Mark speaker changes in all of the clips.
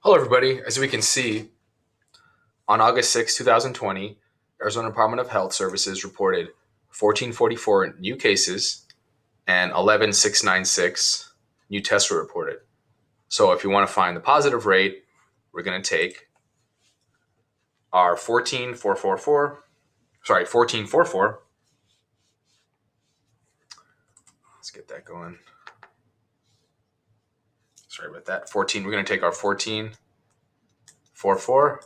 Speaker 1: Hello, everybody. As we can see, on August 6, 2020, Arizona Department of Health Services reported 1444 new cases and 11696 new tests were reported. So, if you want to find the positive rate, we're going to take our 1444. Let's get that going. Sorry about that. 14. We're going to take our 1444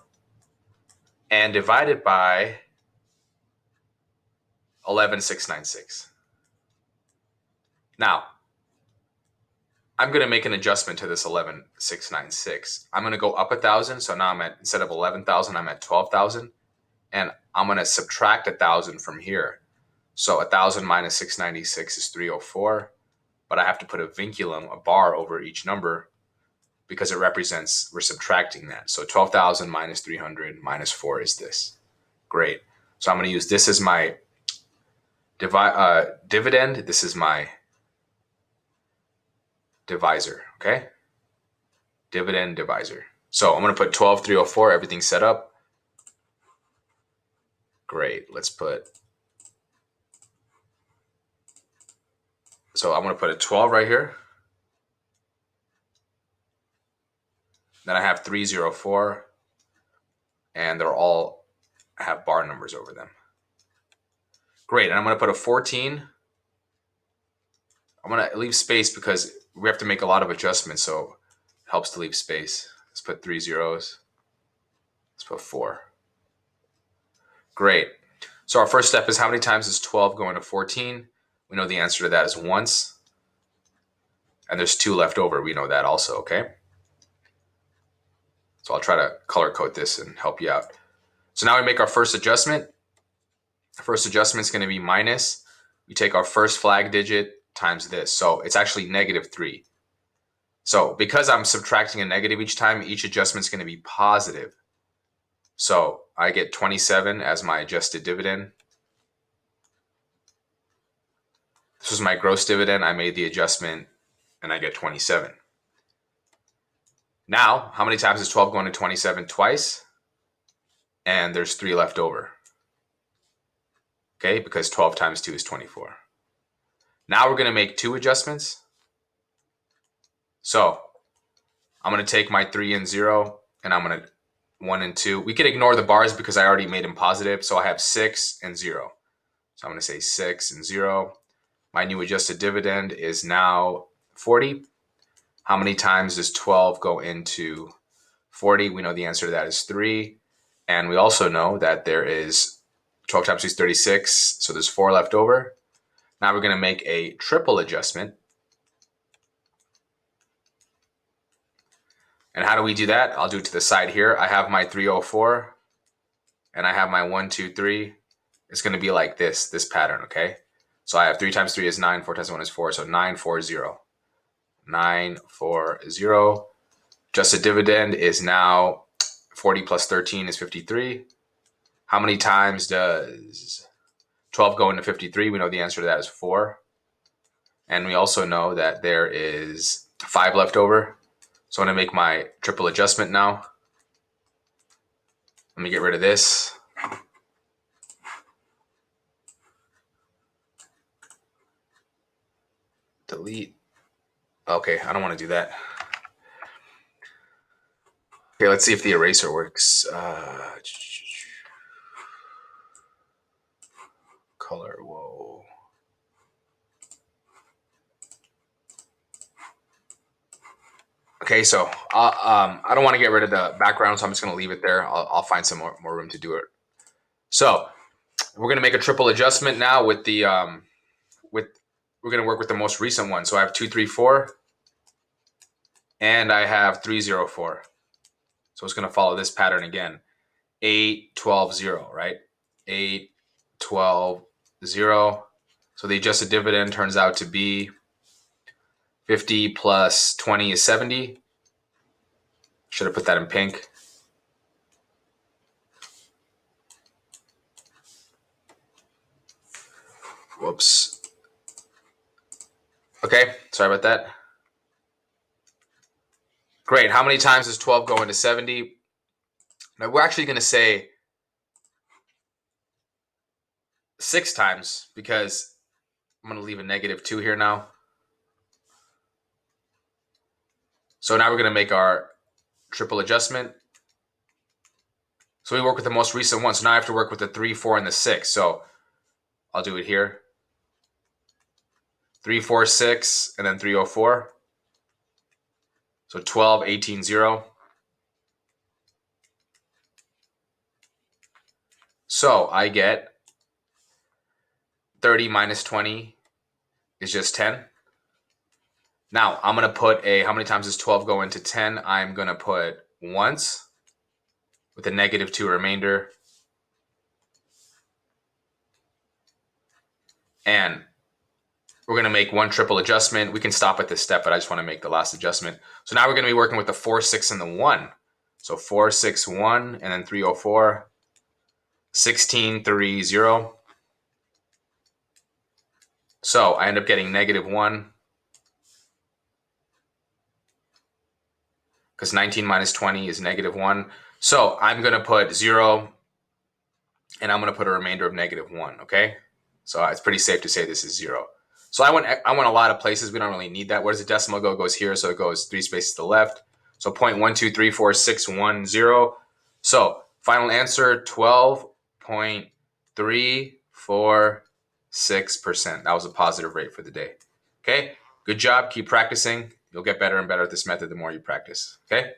Speaker 1: and divide it by 11696. Now, I'm going to make an adjustment to this 11696. I'm going to go up 1,000. So now I'm at, instead of 11,000, I'm at 12,000. And I'm going to subtract 1,000 from here. So 1,000 minus 696 is 304. But I have to put a vinculum, a bar over each number because it represents, we're subtracting that. So 12,000 minus 300 minus 4 is this. Great. So I'm going to use this as my dividend. This is my divisor, okay? Dividend divisor. So I'm going to put 12,304, everything's set up. Great. Let's put, so I'm going to put a 12 right here. Then I have 304, and they're all have bar numbers over them. Great. And I'm going to put a 14. I'm going to leave space because we have to make a lot of adjustments, so it helps to leave space. Let's put 3 zeros. Let's put 4. Great. So our first step is how many times is 12 going to 14? We know the answer to that is once. And there's 2 left over. We know that also, okay? So I'll try to color code this and help you out. So now we make our first adjustment. The first adjustment is going to be minus. We take our first flag digit times this. So it's actually -3. So because I'm subtracting a negative each time, each adjustment is going to be positive. So I get 27 as my adjusted dividend. This was my gross dividend. I made the adjustment and I get 27. Now, how many times is 12 going to 27? Twice. And there's 3 left over. Okay, because 12 times 2 is 24. Now we're going to make 2 adjustments. So I'm going to take my 3 and 0, and I'm going to 1 and 2. We can ignore the bars because I already made them positive. So I have 6 and 0. So I'm going to say 6 and 0. My new adjusted dividend is now 40. How many times does 12 go into 40? We know the answer to that is 3. And we also know that there is 12 times 2 is 36. So there's 4 left over. Now we're going to make a triple adjustment. And how do we do that? I'll do it to the side here. I have my 304 and I have my 1, 2, 3. It's going to be like this pattern, okay? So I have 3 times 3 is 9, 4 times 1 is 4, so 940. 940. Adjusted dividend is now 40 plus 13 is 53. How many times does 12 go into 53? We know the answer to that is 4. And we also know that there is 5 left over. So I'm going to make my triple adjustment now. Let me get rid of this. Delete. Okay, I don't want to do that. Okay, let's see if the eraser works. Color, whoa. Okay, so I don't want to get rid of the background, so I'm just going to leave it there. I'll find some more room to do it. So we're going to make a triple adjustment now with the we're going to work with the most recent one. So I have 234 and I have 304. So it's going to follow this pattern again. 8, 12, 0, right? 8, 12, 0. So the adjusted dividend turns out to be 50 plus 20 is 70. Should have put that in pink. Whoops. Okay, sorry about that. Great. How many times does 12 go into 70? Now we're actually going to say 6 times because I'm going to leave a -2 here now. So now we're going to make our triple adjustment. So we work with the most recent one. So now I have to work with the 3, 4, and the 6. So I'll do it here. 3, 4, 6, and then 304. So 12, 18, 0. So I get 30 minus 20 is just 10. Now I'm going to put how many times does 12 go into 10? I'm going to put once with a -2 remainder. And we're going to make one triple adjustment. We can stop at this step, but I just want to make the last adjustment. So now we're going to be working with the 4, 6, and the 1. So 4, 6, 1, and then 304. 16, 3, 0. So I end up getting -1 because 19 minus 20 is -1. So I'm going to put 0 and I'm going to put a remainder of -1, okay? So it's pretty safe to say this is 0. So I went a lot of places. We don't really need that. Where does the decimal go? It goes here, so it goes 3 spaces to the left. So 0.1234610. So final answer, 12.346%. That was a positive rate for the day. Okay, good job. Keep practicing. You'll get better and better at this method the more you practice. Okay.